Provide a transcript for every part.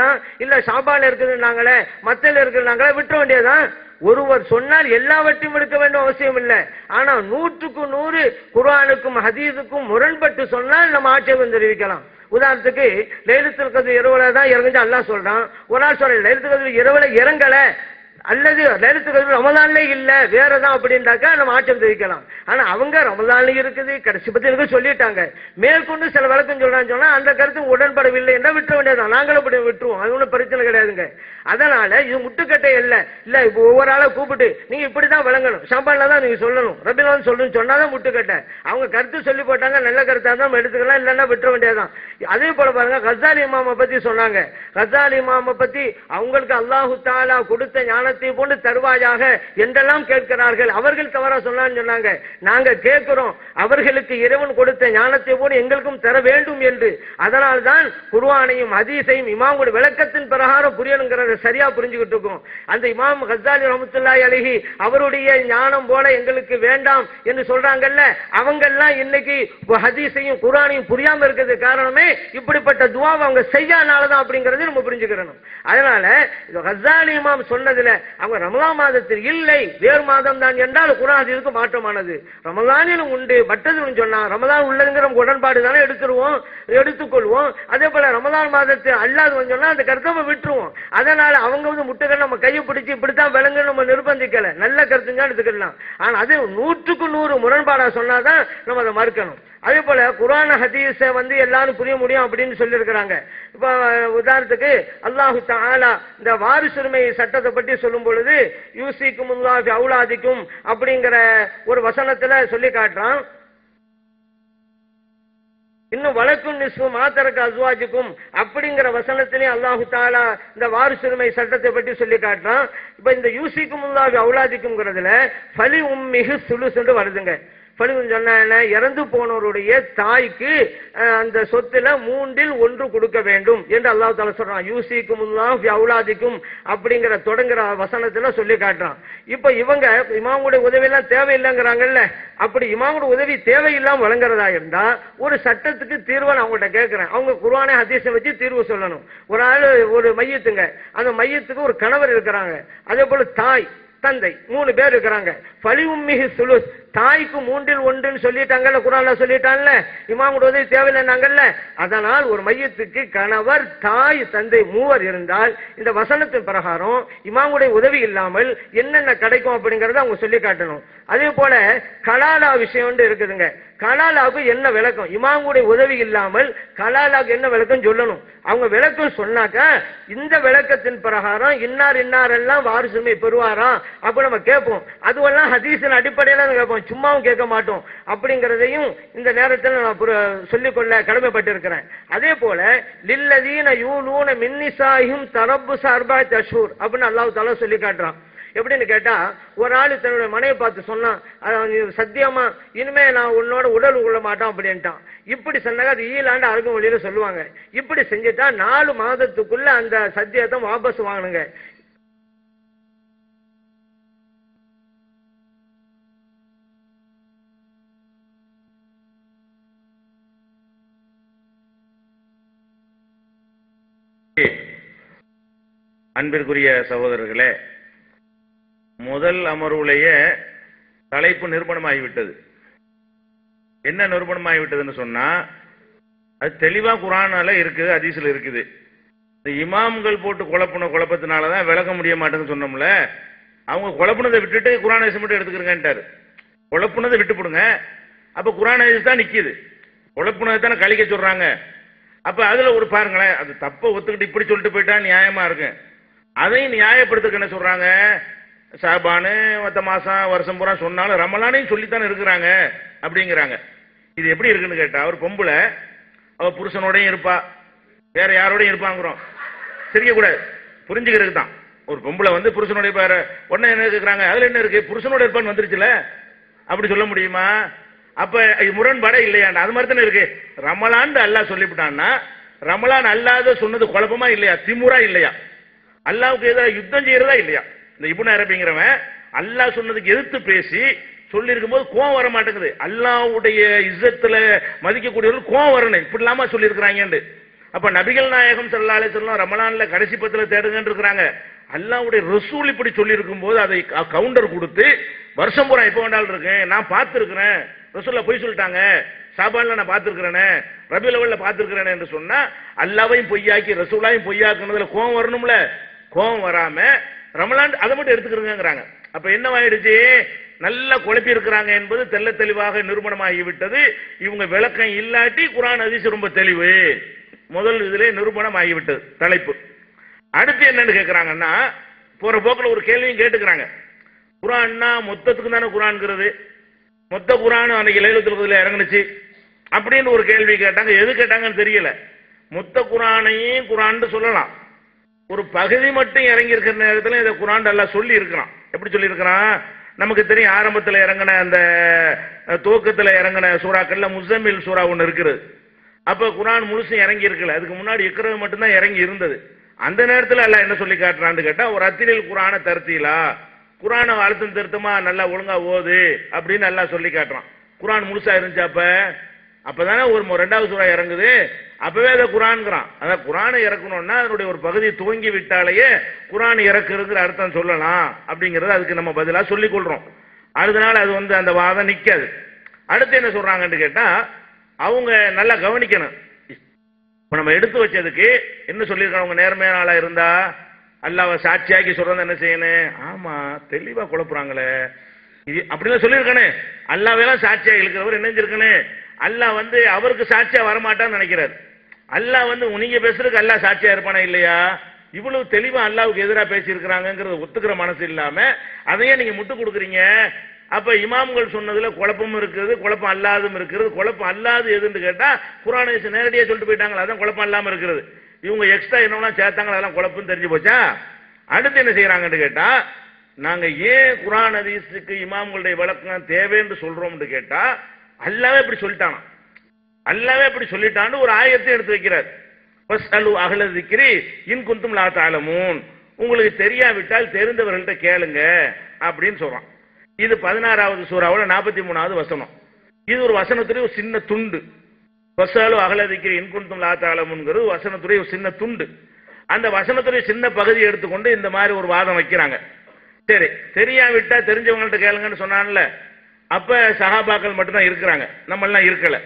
வேண்டியதான், இல்ல ஷாபான்ல இருக்குதுன்னாங்களே மத்தல இருக்குதுன்னாங்களே விட்டுற வேண்டியதான். ஒருவர் சொன்னால் எல்லாவற்றையும் எடுக்க வேண்டும் அவசியம் இல்லை. ஆனா 100க்கு 100 குர்ஆனுக்கும் ஹதீஸுக்கும் முரண்பட்டு சொன்னால் நம்ம ஆட்சேபம் தெரிவிக்கலாம். உதாரணத்துக்கு லைலத்துல் கத்ர் இரவுல தான் இறங்குச்சு அல்லாஹ் சொல்றான். ஒரு ஆள் சொல்ற லைலத்துல் கத்ர் இரவுல இறங்கல அல்லது லைலத்துல் கத்ர் ரமலான்ல இல்ல வேறதான் அப்படின்றாக்கா நம்ம ஆட்சேபம் தெரிவிக்கலாம். ஆனா அவங்க ரமலான்ல இருக்குது கடைசி பத்தி சொல்லிட்டாங்க, மேற்கொண்டு சில விளக்கம் சொல்றான்னு சொன்னா அந்த கருத்து உடன்படவில்லை என்றால் விட்டுற வேண்டியதான். நாங்களும் அப்படி விட்டுருவோம், அது ஒன்றும் பிரச்சனை கிடையாதுங்க. அதனால இது முட்டுக்கட்டை இல்ல இல்ல இப்போ ஒவ்வொரு ஆளை கூப்பிட்டு நீங்க இப்படிதான் விளங்கணும், ஷாபான்ல தான் நீங்க சொல்லணும், ரபிலான்னு சொல்லணும் சொன்னாதான் முட்டுக்கட்டை. அவங்க கருத்து சொல்லி போட்டாங்க, நல்ல கருத்தா தான் எடுத்துக்கலாம், இல்லைன்னா விட்டுற வேண்டியதான். அதே போல பாருங்க கஸாலி இமாமை பத்தி சொன்னாங்க. கஸாலி இமாமை பத்தி அவங்களுக்கு அல்லாஹு தஆலா கொடுத்த ஞானத்தை போன்று தருவாயாக என்றெல்லாம் கேட்கிறார்கள். அவர்கள் தவறா சொன்னான்னு சொன்னாங்க. நாங்க கேட்கிறோம் அவர்களுக்கு இறைவன் கொடுத்த ஞானத்தை போன்று எங்களுக்கும் தர வேண்டும் என்று. அதனால்தான் குர்ஆனையும் ஹதீஸையும் இமாமுடைய விளக்கத்தின் பிரகாரம் புரியணுங்கிறத சரியா புரிஞ்சுக்கிட்டு இருக்கோம். அந்த இமாம் கஸாலி ரஹ்மத்துல்லாஹி அலைஹி அவருடைய ஞானம் போல எங்களுக்கு வேண்டாம் என்று சொல்றாங்கல்ல, அவங்க எல்லாம் இன்னைக்கு ஹதீஸையும் குர்ஆனையும் புரியாம இருக்கிறது காரணமே இப்படிப்பட்ட துஆவை அவங்க செய்யாதனாலதான் அப்படிங்கறதை நம்ம புரிஞ்சுக்கிறோம். அதனால கஸாலி இமாம் சொன்னதுல அவங்க ரமலான் மாதத்தில் இல்லை வேறு மாதம் தான் என்றால் குர்ஆன் ஹதீஸுக்கு மாற்றமானது. ரமலானிலும் உண்டு மற்றதுன்னு சொன்னா ரமலான் உள்ளதுங்கிற உடன்பாடு தானே எடுத்துக்கொள்வோம். அதே போல ரமலான் மாதத்தில் அல்லாது சொன்னா அந்த கருத்தை விட்டுருவோம். அதனால அவங்க முட்டுகள் நம்ம கையை பிடிச்சி இப்படித்தான் விளங்கு நம்ம நிர்பந்திக்கல, நல்ல கருத்துங்க எடுத்துக்கலாம். ஆனா அது 100க்கு 100 முரண்பாடா சொன்னாதான் நம்ம அதை மறுக்கணும். அதே போல குர்ஆன் ஹதீஸை எல்லாரும் புரிய முடியும் அப்படின்னு சொல்லி இருக்கிறாங்க. இப்ப உதாரணத்துக்கு அல்லாஹு தஆலா இந்த வாரிசுரிமை சட்டத்தை பற்றி சொல்லும் பொழுது யூசிக்குமுல்லாஹு ஃபி அவுலாதிக்கும் அப்படிங்கிற ஒரு வசனத்துல சொல்லி காட்டுறான். இன்னும் வழக்கும் நிஸ்ஃபு மாதரக அஸ்வாஜுக்கும் அப்படிங்கிற வசனத்திலே அல்லாஹு தஆலா இந்த வாரிசுரிமை சட்டத்தை பற்றி சொல்லி காட்டுறான். இப்ப இந்த யூசிக்குமுல்லாஹு ஃபி அவுலாதிக்கும்ங்கிறதுல ஃபலி உம்மிஹி சுலுஸ் என்று வருதுங்க. சொன்ன இறந்து போனவருடைய தாய்க்கு அந்த சொத்துல 1/3 கொடுக்க வேண்டும் என்று அல்லாஹ் தஆலா சொல்றான். யூசிக்குமுல்லாஹு ஃபி அவுலாதிக்கும் அப்படிங்கிற தொடங்குற வசனத்துல சொல்லி காட்டுறான். இப்ப இவங்க இமாமுடைய உதவி எல்லாம் தேவையில்லைங்கிறாங்கல்ல, அப்படி இமாமுடைய உதவி தேவையில்லாம வழங்குறதா இருந்தா ஒரு சட்டத்துக்கு தீர்வை நான் அவங்கள்ட்ட கேட்கிறேன். அவங்க குர்ஆனை ஹதீஸை வச்சு தீர்வு சொல்லணும். ஒரு ஆள் ஒரு மையத்துங்க, அந்த மையத்துக்கு ஒரு கணவர் இருக்கிறாங்க, அதே போல தாய் தந்தை 3 பேர் இருக்கிறாங்க. ஃபலி உம்மிஹி சுலுஸ் தாய்க்கு 1/3 சொல்லிட்டாங்கல்ல, குர்ஆன்ல சொல்லிட்டாங்கல்ல, இமாமுடைய உதவி தேவையில்லைன்னாங்கல்ல. அதனால் ஒரு மையத்துக்கு கணவர் தாய் தந்தை 3 இருந்தால் இந்த வசனத்தின் பிரகாரம் இமாமுடைய உதவி இல்லாமல் என்னென்ன கிடைக்கும் அப்படிங்கறத அவங்க சொல்லி காட்டணும். அதே போல கலாலா விஷயம் இருக்குதுங்க. கலாலாவுக்கு என்ன விளக்கம், இமாமுடைய உதவி இல்லாமல் கலாலாவுக்கு என்ன விளக்கம் சொல்லணும். அவங்க விளக்கம் சொன்னாக்கா இந்த விளக்கத்தின் பிரகாரம் இன்னார் எல்லாம் வாரிசுரிமை பெறுவாரா அப்ப நம்ம கேட்போம். அதுவெல்லாம் ஹதீஸின் அடிப்படையில கேட்போம், சும்மாவும் கேட்க மாட்டோம். அப்படிங்கறதையும் இந்த நேரத்தில் நான் சொல்லிக்கொள்ள கடமைப்பட்டிருக்கிறேன். அதே போல லில்லதீன யூலூன மின் நிசாஇஹிம் தரப்புஸ 4 அஷ்ஹுர் அப்படின்னு அல்லாஹ் தஆலா சொல்லி காட்டுறான். எப்படின்னு கேட்டா ஒரு ஆளு தன்னுடைய மனையை பார்த்து சொன்னான், சத்தியமா இனிமே நான் உன்னோட உடல் கொள்ள மாட்டான் அப்படின்ட்டான். இப்படி சொன்னாங்க அது ஈலாண்டு அரபு மொழியில சொல்லுவாங்க. இப்படி செஞ்சுட்டா 4 மாதத்துக்குள்ள அந்த சத்தியத்தை வாபஸ் வாங்கணுங்க. அன்பிற்குரிய சகோதரர்களே, முதல் அமர்வுடைய தலைப்பு நிரூபணமாகிவிட்டது. என்ன நிரூபணமாகிவிட்டதுன்னு சொன்னா அது தெளிவா குர்ஆன்ல இருக்குது, ஹதீஸ்ல இருக்குது. இந்த இமாம்கள் போட்டு குழப்பத்தினாலதான் விளக்க முடிய மாட்டேங்குன்னு சொன்னோம்ல. அவங்க குழப்பினதை விட்டுட்டு குர்ஆன் ஹதீஸ் மட்டும் எடுத்துக்கிறேன்ட்டாரு. குழப்பினதை விட்டுப்படுங்க, அப்ப குர்ஆன் ஹதீஸ் தான் நிக்குது. குழப்பினதை தானே கழிக்க சொல்றாங்க. அப்ப அதுல ஒரு பாருங்களேன், அது தப்ப ஒத்துக்கிட்டு இப்படி சொல்லிட்டு போயிட்டா நியாயமா இருக்கு. அதையும் நியாயப்படுத்துக்க என்ன சொல்றாங்க, ஷாபானு மற்ற மாசம் வருஷம் பூரா சொன்னாலும் ரமலானையும் சொல்லித்தானே இருக்கிறாங்க அப்படிங்கிறாங்க. இது எப்படி இருக்குன்னு கேட்டா, ஒரு பொம்பளை அவ புருஷனோடையும் இருப்பா, வேற யாரோடையும் இருப்பாங்கிறோம், சிரிக்க கூடாது, புரிஞ்சுக்கிறது தான். ஒரு பொம்பளை புருஷனோடைய பேர உடனே என்ன இருக்கிறாங்க, அதுல என்ன இருக்கு, புருஷனோட இருப்பான்னு வந்துருச்சுல, அப்படி சொல்ல முடியுமா? அப்ப முரண்பாடே இல்லையாண்டா? அது மாதிரி தானே இருக்கு. ரமலான் அல்லாஹ் சொல்லிவிட்டான்னா ரமலான் அல்லாத சொன்னது குழப்பமா இல்லையா, திமுறா இல்லையா, அல்லாவுக்கு ஏதாவது யுத்தம் செய்யறதா இல்லையா? இந்த இப்னு அரபிங்கிறவன் அல்லாஹ் சொன்னதுக்கு எதிர்த்து பேசி சொல்லி இருக்கும் போது கோவம் வர மாட்டேங்குது. அல்லாஹ்வுடைய இஸ்ஸத்துல மதிக்கக்கூடியவர்கள் கோவம் வரணும், இப்படி இல்லாம சொல்லி இருக்கிறாங்க. அப்ப நபிகள் நாயகம் ஸல்லல்லாஹு அலைஹி வஸல்லம் ரமலான்ல கடைசி பத்துல தேடுங்கன்னு இருக்காங்க. அல்லாஹ்வுடைய ரசூல் இப்படி சொல்லி இருக்கும்போது அதை கவுண்டர் கொடுத்து வருஷம் பூரா எப்ப வேண்டாலும் இருக்கேன், நான் பார்த்திருக்கிறேன், ரசூலுல்லாஹ் பொய் சொல்லிட்டாங்க, ஷாபான்ல நான் பார்த்திருக்கிறேனே, ரபியுல் அவ்வல்ல பார்த்திருக்கிறேனே என்று சொன்னா அல்லாஹ்வையும் பொய்யாக்கி ரசூலாவையும் பொய்யாக்குனதுல கோபம் வரணும்ல. கோபம் வராம ரமலான் அதை மட்டும் எடுத்துக்கிறேங்கிறாங்க. அப்ப என்னவாயிடுச்சு, நல்லா குழப்பி இருக்கிறாங்க என்பது தெள்ள தெளிவாக நிரூபணமாகி விட்டது. இவங்க விளக்கம் இல்லாட்டி குர்ஆன் ஹதீஸ் ரொம்ப தெளிவு, முதல் இதிலே நிரூபணம் ஆகிவிட்டது தலைப்பு. அடுத்து என்னன்னு கேட்கிறாங்கன்னா, போற போக்கில் ஒரு கேள்வியும் கேட்டுக்கிறாங்க. குர்ஆன்னா மொத்தத்துக்கு தானே குர்ஆன்ங்கிறது, மொத்த குர்ஆன் அன்னைக்கு லைலத்துல் கத்ர்ல இறங்குனுச்சு அப்படின்னு ஒரு கேள்வி கேட்டாங்க. எது கேட்டாங்கன்னு தெரியல. மொத்த குர்ஆனையும் குர்ஆன் சொல்லலாம், ஒரு பகுதி மட்டும் இறங்கி இருக்கிற நேரத்தில் இதை குர்ஆன் எல்லாம் சொல்லி இருக்கிறான். எப்படி சொல்லி இருக்கிறான் நமக்கு தெரியும். ஆரம்பத்தில் இறங்கின அந்த துவக்கத்தில் இறங்கின சூறாக்கள்ல முஸம்மில் சூறா ஒன்று இருக்கிறது. அப்ப குர்ஆன் முழுசும் இறங்கி இருக்கல, அதுக்கு முன்னாடி இக்ரா மட்டும்தான் இறங்கி இருந்தது. அந்த நேரத்தில் அல்லாஹ் என்ன சொல்லி காட்டுறான்னு கேட்டா, ஒரு அத்திரில் குர்ஆனை தருத்தீலா, குர்ஆனை அழுத்தம் திருத்தமா நல்லா ஒழுங்கா ஓது அப்படின்னு அல்லாஹ் சொல்லி காட்டுறான். குர்ஆன் முழுசா இருந்துச்சு அப்பதானே ஒரு ரெண்டாவது சூறா இறங்குது, அப்பவே அதை குர்ஆன்ங்கிறான். அதான் குர்ஆனை இறக்கணும்னா அதனுடைய ஒரு பகுதி துவங்கி விட்டாலேயே குர்ஆன் இறக்குறதுங்கிற அர்த்தம் சொல்லலாம் அப்படிங்கறது அதுக்கு நம்ம பதிலா சொல்லிக் கொள்றோம். அதனால அது அந்த வாதம் நிக்காது. அடுத்து என்ன சொல்றாங்கன்னு கேட்டா, அவங்க நல்லா கவனிக்கணும். இப்ப நம்ம எடுத்து வச்சதுக்கு என்ன சொல்லியிருக்காங்க, அவங்க நேர்மையான ஆளா இருந்தா அல்லாஹ்வை சாட்சியாக்கி சொல்றது என்ன செய்யணும், ஆமா தெளிவா குழப்புறாங்களே இது அப்படிலாம் சொல்லியிருக்கானே. அல்லாஹ்வெல்லாம் சாட்சியா இருக்கிறவர் என்ன செஞ்சிருக்கணும், அல்லாஹ் அவருக்கு சாட்சியா வரமாட்டான்னு நினைக்கிறார். அல்லாஹ் நீங்க பேசுறதுக்கு அல்லாஹ் சாட்சியா இருப்பானா இல்லையா, இவ்வளவு தெளிவா அல்லாஹ்வுக்கு எதிராக பேசி இருக்கிறாங்கிறது ஒத்துக்கிற மனசு இல்லாம அதையே நீங்க முட்டு கொடுக்குறீங்க. அப்ப இமாம்கள் சொன்னதுல குழப்பமும் இருக்குது, குழப்பம் அல்லாதும் இருக்கிறது. குழப்பம் அல்லாது எதுன்னு கேட்டா குர்ஆனை நேரடியா சொல்லிட்டு போயிட்டாங்களா, அதான் குழப்பம் இல்லாம இருக்கிறது. இவங்க எக்ஸ்ட்ரா என்னெல்லாம் சேர்த்தாங்க அதெல்லாம் குழப்பம் தெரிஞ்சு போச்சா. அடுத்து என்ன செய்யறாங்கன்னு கேட்டா, நாங்க ஏன் குர்ஆன் ஹதீஸுக்கு இமாம்களுடைய விளக்கம் தேவைன்னு சொல்றோம்னு கேட்டா, அல்லாஹ்வே இப்படி சொல்லிட்டானா, அல்லாஹ்வே இப்படி சொல்லிட்டான்னு ஒரு ஆயத்தை எடுத்து வைக்கிறார். ஃபஸ்அலு அஹ்ல ஸிக்ரி இன் குன்தும் லா தஅலமூன், உங்களுக்கு தெரியாவிட்டால் தெரிந்தவர்கள்ட்ட கேளுங்க அப்படின்னு சொல்றான். இது 16வது சூறாவுல 43வது வசனம். இது ஒரு வசனத்துடைய ஒரு சின்ன துண்டு. ஃபஸ்அலு அஹ்ல ஸிக்ரி இன் குன்தும் லா தஅலமூன்ங்கிறது வசனத்துடைய ஒரு சின்ன துண்டு. அந்த வசனத்துடைய சின்ன பகுதியை எடுத்துக்கொண்டு இந்த மாதிரி ஒரு வாதம் வைக்கிறாங்க. சரி, தெரியாவிட்டா தெரிஞ்சவங்கள்ட்ட கேளுங்கன்னு சொன்னான்ல, அப்ப சஹாபாக்கள் மட்டும்தான் இருக்கிறாங்க, நம்ம எல்லாம் இருக்கல.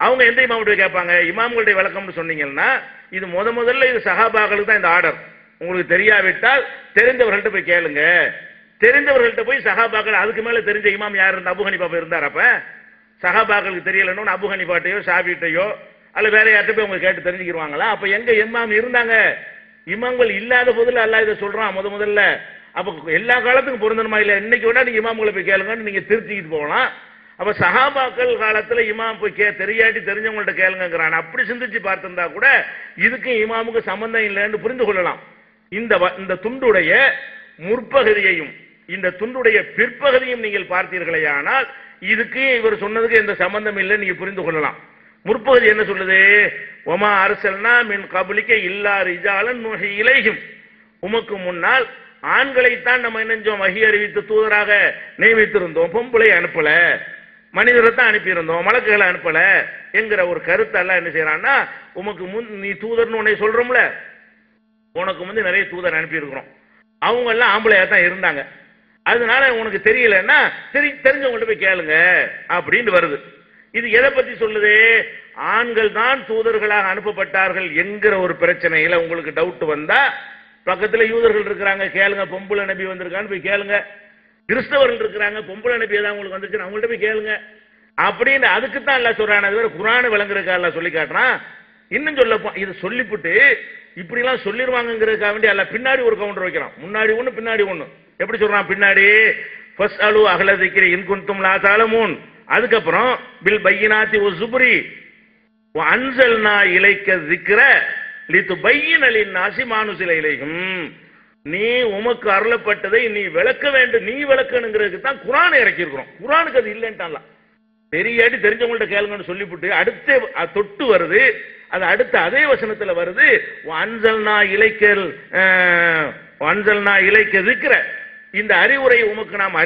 அவங்க எந்த இமாம்கிட்ட கேட்பாங்க, இமாம்களுடைய விளக்கம்னு சொன்னீங்கன்னா இது முதல்ல இது சஹாபாக்களுக்கு தான் இந்த ஆர்டர். உங்களுக்கு தெரியாவிட்டால் தெரிந்தவர்கள்ட்ட போய் கேளுங்க. தெரிந்தவர்கள்ட்ட போய் சஹாபாக்கள், அதுக்கு மேல தெரிஞ்ச இமாம் யார் இருந்தா, அபூ ஹனீஃபா இருந்தார். அப்ப சஹாபாக்களுக்கு தெரியலன்னு அபூ ஹனீஃபாட்டையோ ஷாஃபிட்டையோ அல்ல வேற யார்கிட்ட போய் அவங்க கேட்டு தெரிஞ்சுக்கிடுவாங்களா? அப்ப எங்க இமாம் இருந்தாங்க, இமாம்கள் இல்லாத போதுல அல்லாஹ் இதை சொல்றான் முதல்ல. அப்ப எல்லா காலத்துக்கும் பொருந்தணுமா இல்ல, இன்னைக்கு வேணா நீங்க இமாம்களை போய் கேளுங்கன்னு நீங்க திருத்திக்கிட்டு போகலாம். அப்ப சஹாபாக்கள் காலத்துல இமாம் போய் தெரியாட்டி தெரிஞ்சவங்கள்ட்ட கேளுங்கிறான். அப்படி சிந்திச்சு பார்த்திருந்தா கூட இதுக்கும் இமாமுக்கு சம்பந்தம் இல்லைன்னு புரிந்து கொள்ளலாம். இந்த துண்டுடைய முற்பகுதியையும் இந்த துண்டுடைய பிற்பகுதியும் நீங்கள் பார்த்தீர்களே, ஆனால் இதுக்கு இவர் சொன்னதுக்கு எந்த சம்பந்தம் இல்லை நீங்க புரிந்து கொள்ளலாம். முற்பகுதி என்ன சொல்லுது, ஒமா அர்சல்னா மின் கபலிக்க இல்லா ரிஜாலன் நுஹி இலைஹிம், உமக்கு முன்னால் ஆண்களைத்தான் நம்ம என்னஞ்சோம் வஹி அறிவித்து தூதராக நியமித்திருந்தோம், பொம்பளை அனுப்பல, மனிதரை தான் அனுப்பியிருந்தோம், மலக்குகளை அனுப்பல என்கிற ஒரு கருத்தை எல்லாம் என்ன செய்யறான்னா, உமக்கு முன் நீ தூதர்னு உன்னை சொல்றோம்ல, உனக்கு முந்தி நிறைய தூதர் அனுப்பி இருக்கிறோம், அவங்க எல்லாம் ஆம்பளையா தான் இருந்தாங்க, அதனால உனக்கு தெரியலன்னா சரி தெரிஞ்சவங்கள்ட்ட போய் கேளுங்க அப்படின்னு வருது. இது எதை பத்தி சொல்லுது, ஆண்கள் தான் தூதர்களாக அனுப்பப்பட்டார்கள் என்கிற ஒரு பிரச்சனையில உங்களுக்கு டவுட் வந்தா பக்கத்துல யூதர்கள் இருக்கிறாங்க, கேளுங்க, பொம்பளை நபி வந்திருக்கான்னு போய் கேளுங்க. கிறிஸ்தவர்கள் இருக்கிறாங்க, பொம்பளை நபி ஏதாவது உங்களுக்கு வந்துச்சு அவங்கள்ட்ட போய் கேளுங்க அப்படின்னு அதுக்கு தான் எல்லாம் சொல்றான். அது வேற குர்ஆனை விளங்குறதுக்கா எல்லாம் சொல்லி காட்டுறான். இன்னும் சொல்ல இது சொல்லிவிட்டு இப்படி எல்லாம் சொல்லிடுவாங்கிறதுக்காக வேண்டி எல்லாம் பின்னாடி ஒரு கவுண்டர் வைக்கிறான், முன்னாடி ஒண்ணு பின்னாடி ஒண்ணு. எப்படி சொல்றான் பின்னாடி, ஃபஸ்அலு அஹ்ல ஸிக்ரி இன் குன்தும் லா தஅலமூன், அதுக்கப்புறம் பில் பையினாத்தி வஸ்ஸுப்ரி வ அன்ஸல்னா இலைக்க ஸிக்ர லிதுபையின லின்னாஸி மா நுஸில இலைஹிம், நீ உமக்கு அருளப்பட்டதை நீ விளக்க வேண்டும், நீ விளக்கணுங்கிறதுக்கு தான் குர்ஆனை இறக்கி இருக்கிறோம். குர்ஆனுக்கு அது இல்லைன்ட்டான்ல, தெரியாட்டி தெரிஞ்சவங்கள்ட்ட கேளுங்கன்னு சொல்லிவிட்டு அடுத்து தொட்டு வருது, அது அடுத்த அதே வசனத்துல வருது, அன்சல்னா இலைக்க ஸிக்ர, இந்த அறிவுரை உமக்கு நாம்